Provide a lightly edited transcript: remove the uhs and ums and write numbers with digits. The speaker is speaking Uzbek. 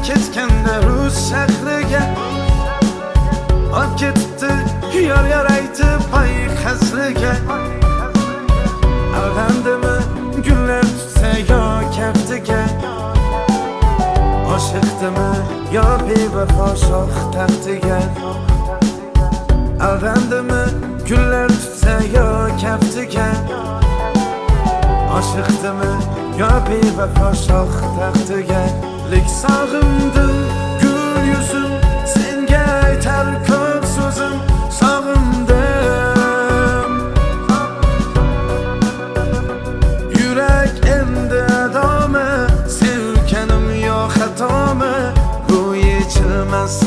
ketganda rus shahriga olib ketibdi yor aytib pay qasriga. Alg'andimi gullar tutsa yo kaftiga, oshiqdimi yo bevafo shoh taxtiga. Alg'andimi gullar tutsa yo kaftiga, oshiqdimi yo bevafo shoh taxtiga. Lik sog'imdi gul yuzim, senga aytar ko'p so'zim, sog'indim. Yurak endi adomi, sevganim yo xatomi, bu yechilmas